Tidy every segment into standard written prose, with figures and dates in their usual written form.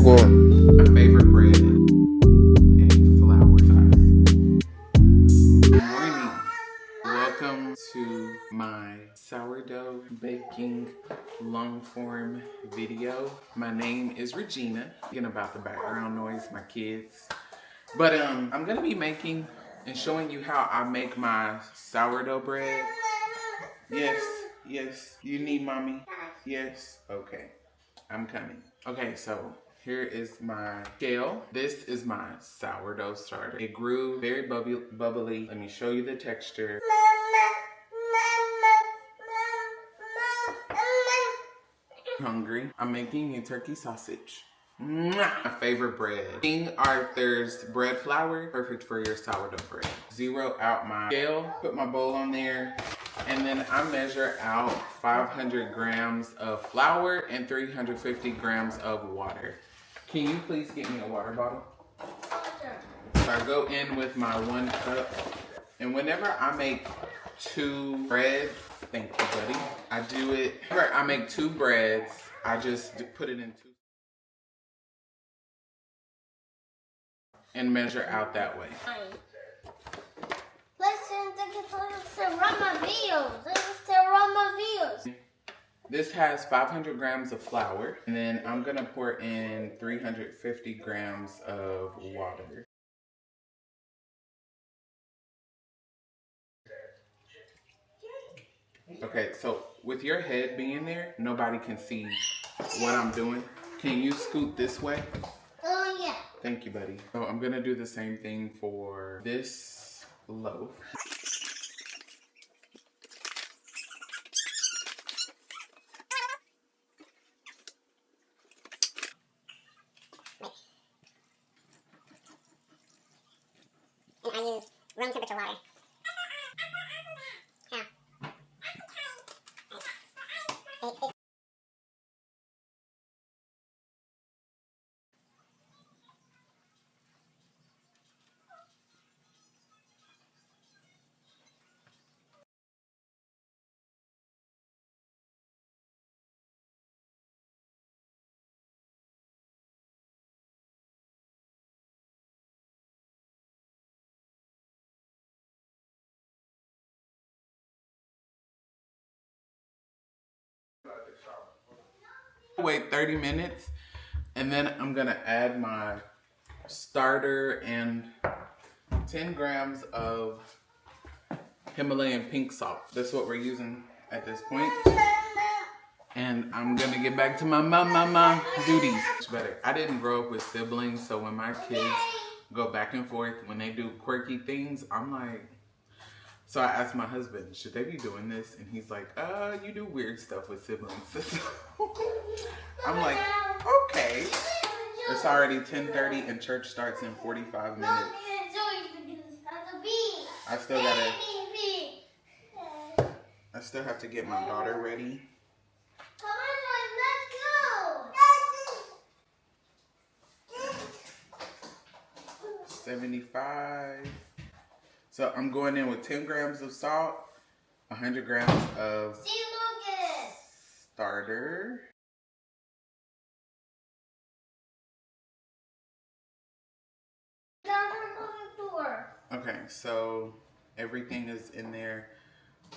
My favorite bread, a flour size. Good morning. Welcome to my sourdough baking long form video. My name is Regina. Thinking about the background noise, my kids. But I'm gonna be making and showing you how I make my sourdough bread. Yes. You need mommy? Yes. Okay. I'm coming. Okay, so here is my scale. This is my sourdough starter. It grew very bubbly. Let me show you the texture. Hungry. I'm making a turkey sausage. My favorite bread. King Arthur's bread flour, perfect for your sourdough bread. Zero out my scale, put my bowl on there, and then I measure out 500 grams of flour and 350 grams of water. Can you please get me a water bottle? So I go in with my 1 cup, and whenever I make 2 breads, thank you, buddy. I do it, whenever I make 2 breads, I just put it in 2 and measure out that way. This has 500 grams of flour, and then I'm gonna pour in 350 grams of water. Okay, so with your head being there, nobody can see what I'm doing. Can you scoot this way? Oh, yeah. Thank you, buddy. So I'm gonna do the same thing for this loaf. And I use room temperature water. Yeah. Wait 30 minutes, and then I'm gonna add my starter and 10 grams of Himalayan pink salt. That's what we're using at this point. And I'm gonna get back to my mama duties. Much better. I didn't grow up with siblings, so when my kids go back and forth, when they do quirky things, I'm like, so I asked my husband, should they be doing this? And he's like, you do weird stuff with siblings. I'm like, okay. It's already 10:30 and church starts in 45 minutes. I still have to get my daughter ready. 75. So I'm going in with 10 grams of salt, 100 grams of starter. Okay, so everything is in there.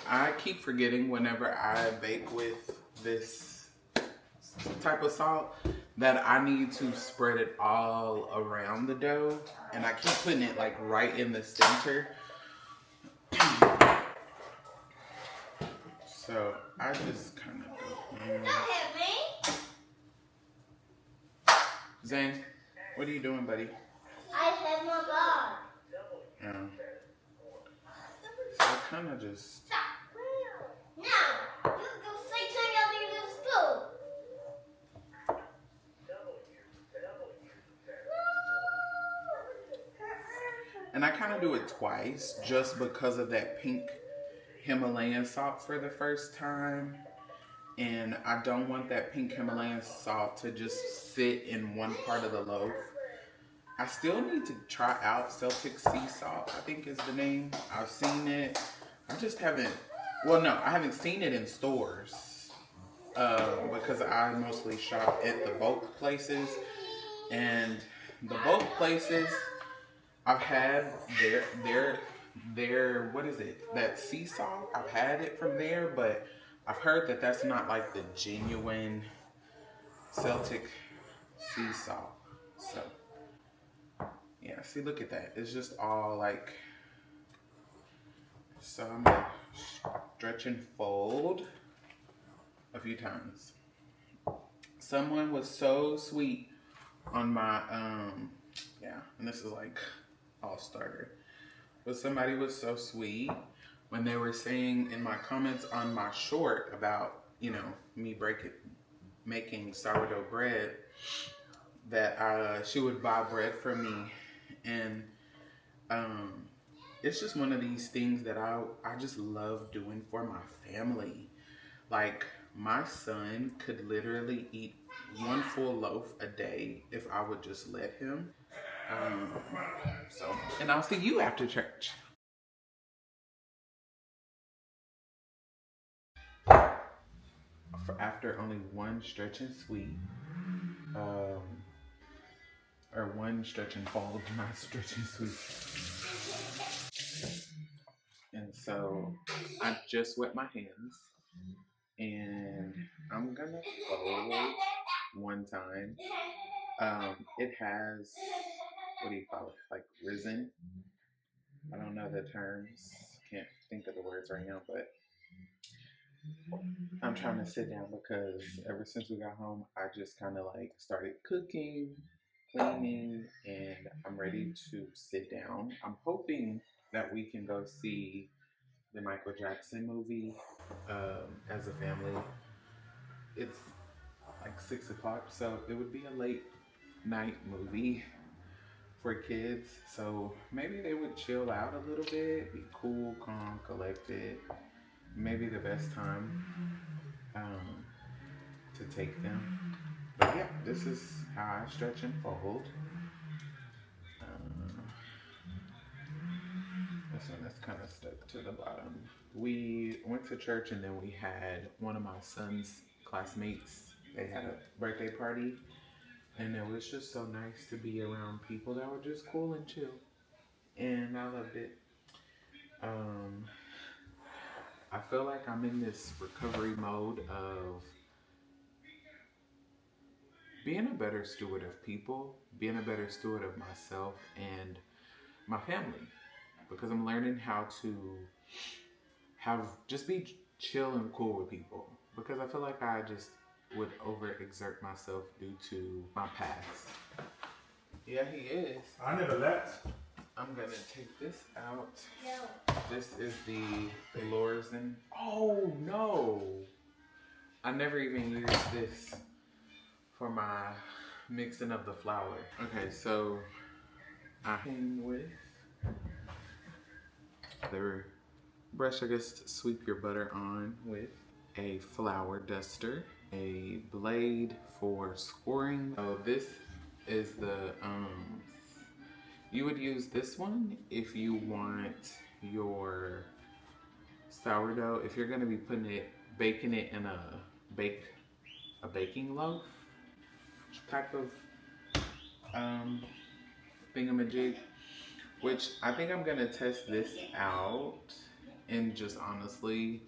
I keep forgetting whenever I bake with this type of salt that I need to spread it all around the dough, and I keep putting it like right in the center. So I just kind of go in. Zane, what are you doing, buddy? I have my bag. Yeah. So I kind of just. Now, you say together the spoon. And I kind of do it twice just because of that pink Himalayan salt for the first time. And I don't want that pink Himalayan salt to just sit in one part of the loaf. I still need to try out Celtic sea salt, I think is the name. I've seen it. I just haven't, well, no, I haven't seen it in stores because I mostly shop at the bulk places. And the both places I've had their what is it? That sea salt. I've had it from there, but I've heard that that's not like the genuine Celtic sea salt. So yeah, see, look at that. It's just all like. So I'm gonna stretch and fold a few times. Someone was so sweet on my yeah, and this is like all starter. But somebody was so sweet when they were saying in my comments on my short about, me making sourdough bread, that she would buy bread from me. And um it's just one of these things that I just love doing for my family. Like, my son could literally eat one full loaf a day if I would just let him. Um, and I'll see you after church. For after only one stretch and sweet, um, or one stretch and fold, not stretch and sweet. And so I just wet my hands, and I'm gonna fold one time. It has, what do you call it? Like risen. I don't know the terms. Can't think of the words right now, but I'm trying to sit down because ever since we got home, I just kind of like started cooking, cleaning, and I'm ready to sit down. I'm hoping that we can go see the Michael Jackson movie as a family. It's like 6 o'clock, so it would be a late night movie for kids. So maybe they would chill out a little bit, be cool, calm, collected. Maybe the best time um, to take them. But yeah, this is how I stretch and fold. Um, this one is kind of stuck to the bottom. We went to church and then we had one of my son's classmates. They had a birthday party, and it was just so nice to be around people that were just cool and chill. And I loved it. Um, I feel like I'm in this recovery mode of being a better steward of people, being a better steward of myself and my family, because I'm learning how to just be chill and cool with people, because I feel like I just would overexert myself due to my past. Yeah, he is. I never left. I'm gonna take this out. This is the Lorzen. Oh no! I never even used this for my mixing of the flour. Okay, so I came with the brush, I guess, to sweep your butter on with, a flour duster, a blade for scoring. So this is you would use this one if you want your sourdough, if you're gonna be baking it in a baking loaf type of thingamajig, which I think I'm gonna test this out and just honestly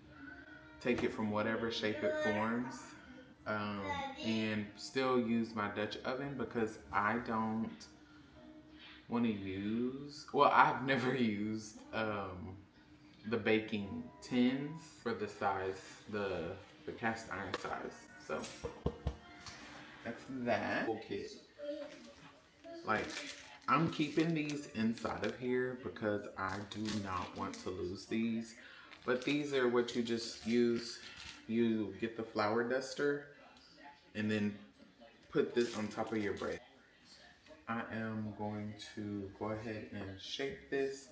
take it from whatever shape it forms, um, and still use my Dutch oven, because I don't want to use, well, I've never used the baking tins for the size, the cast iron size. So that's that. Okay. Like, I'm keeping these inside of here because I do not want to lose these. But these are what you just use. You get the flour duster and then put this on top of your bread. I am going to go ahead and shape this.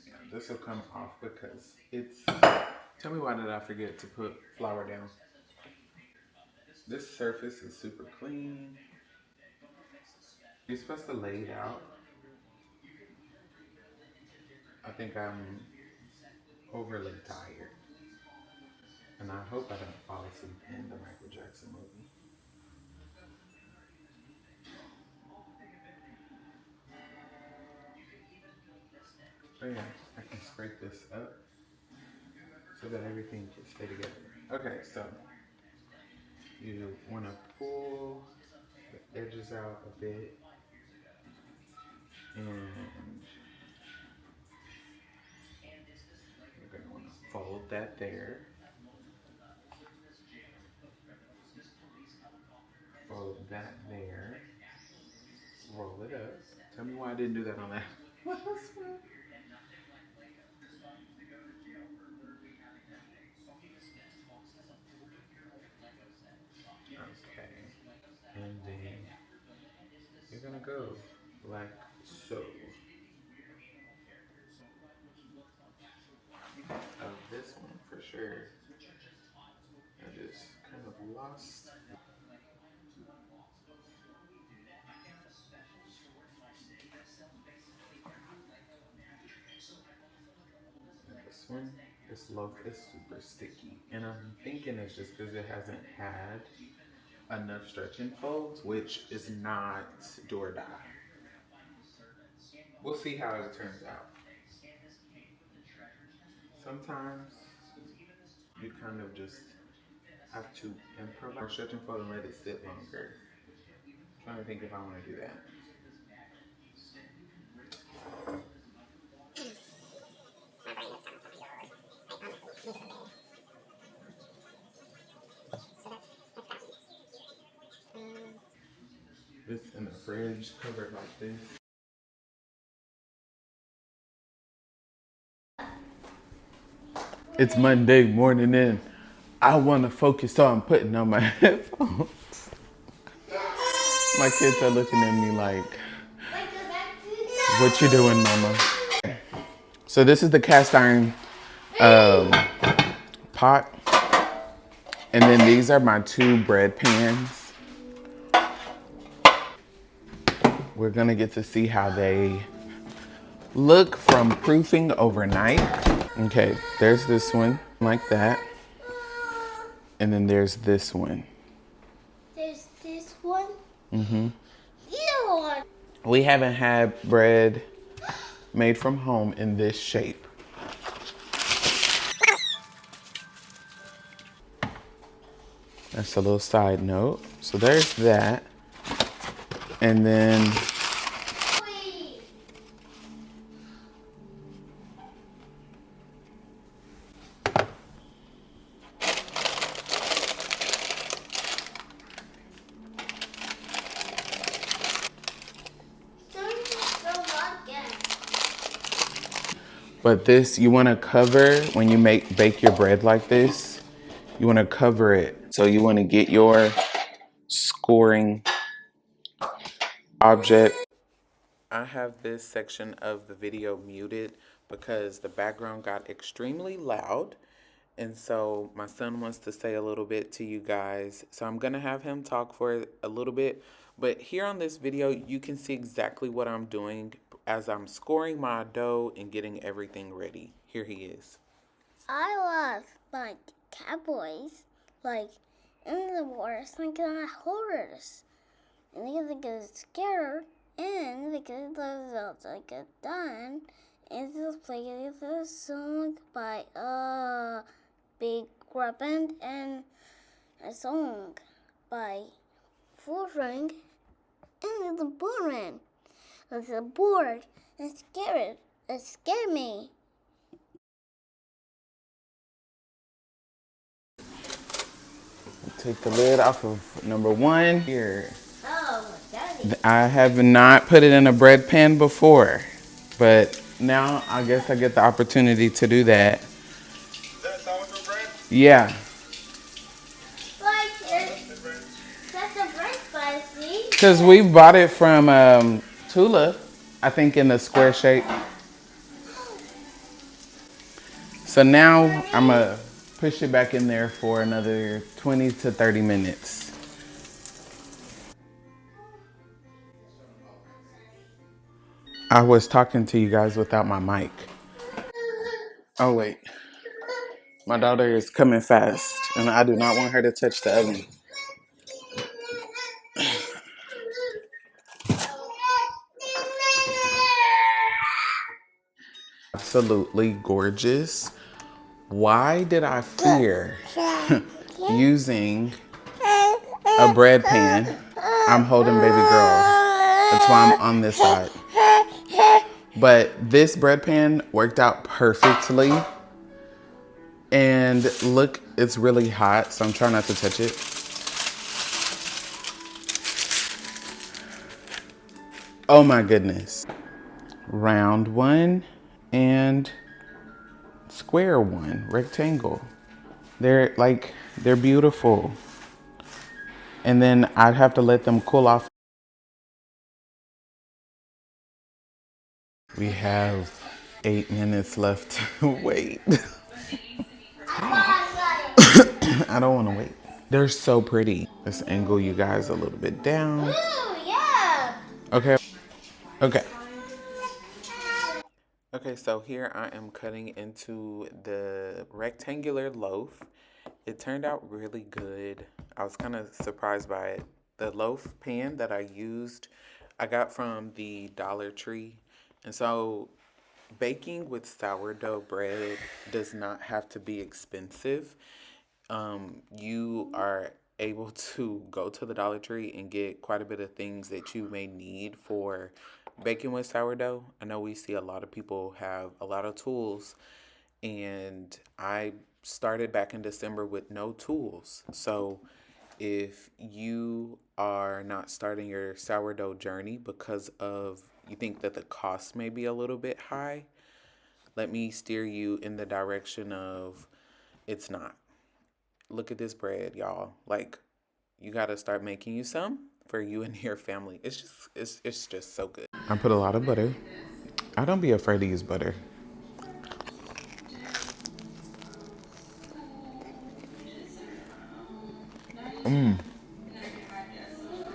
Yeah, this will come off because it's... Tell me, why did I forget to put flour down? This surface is super clean. You're supposed to lay it out. I think I'm overly tired. And I hope I don't fall asleep in the Michael Jackson movie. Oh yeah, I can scrape this up so that everything can stay together. Okay, so you want to pull the edges out a bit, and you're going to want to fold that there. Fold that there. Roll it up. Tell me why I didn't do that on that. Okay. And then you're gonna go like so. Of this one for sure. I just kind of lost. This one, this loaf is super sticky. And I'm thinking it's just because it hasn't had enough stretch and folds, which is not door dye. We'll see how it turns out. Sometimes you kind of just have to improvise stretch and fold and let it sit longer. I'm trying to think if I want to do that. This in the fridge, covered like this. It's Monday morning and I want to focus, so I'm putting on my headphones. My kids are looking at me like, what you doing, mama? So this is the cast iron pot. And then these are my 2 bread pans. We're gonna get to see how they look from proofing overnight. Okay, there's this one like that. And then there's this one. There's this one. Mm-hmm. Ew. We haven't had bread made from home in this shape. That's a little side note. So there's that. And then but this, you want to cover, when you bake your bread like this, you want to cover it. So you want to get your scoring object. I have this section of the video muted because the background got extremely loud. And so my son wants to say a little bit to you guys. So I'm going to have him talk for a little bit. But here on this video, you can see exactly what I'm doing as I'm scoring my dough and getting everything ready. Here he is. I love like cowboys, like in the wars, like on horse, and they get scared, and they get the results like get done, and this play the song by Big Grubbin and a song by Full Ring and the Boring. It's a board and scared. It scared me. Take the lid off of number 1 here. Oh, Daddy. I have not put it in a bread pan before, but now I guess I get the opportunity to do that. Is that sourdough bread? Yeah. That's a bread spicy. Because we bought it from Tula, I think in the square shape. So now I'm going to push it back in there for another 20 to 30 minutes. I was talking to you guys without my mic. Oh, wait. My daughter is coming fast, and I do not want her to touch the oven. absolutely gorgeous. Why did I fear using a bread pan? I'm holding baby girl. That's why I'm on this side. But this bread pan worked out perfectly. And look, it's really hot, so I'm trying not to touch it. Oh my goodness. Round one and square one, rectangle. They're beautiful. And then I'd have to let them cool off. We have 8 minutes left to wait. I don't want to wait. They're so pretty. Let's angle you guys a little bit down. Ooh, yeah. Okay. Okay. Okay, so here I am cutting into the rectangular loaf. It turned out really good. I was kind of surprised by it. The loaf pan that I used, I got from the Dollar Tree. And so baking with sourdough bread does not have to be expensive. You are able to go to the Dollar Tree and get quite a bit of things that you may need for baking with sourdough. I know we see a lot of people have a lot of tools, and I started back in December with no tools. So if you are not starting your sourdough journey because of you think that the cost may be a little bit high, let me steer you in the direction of it's not. Look at this bread, y'all. Like, you gotta start making you some for you and your family. It's just so good. I put a lot of butter. I don't be afraid to use butter.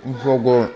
It's so good.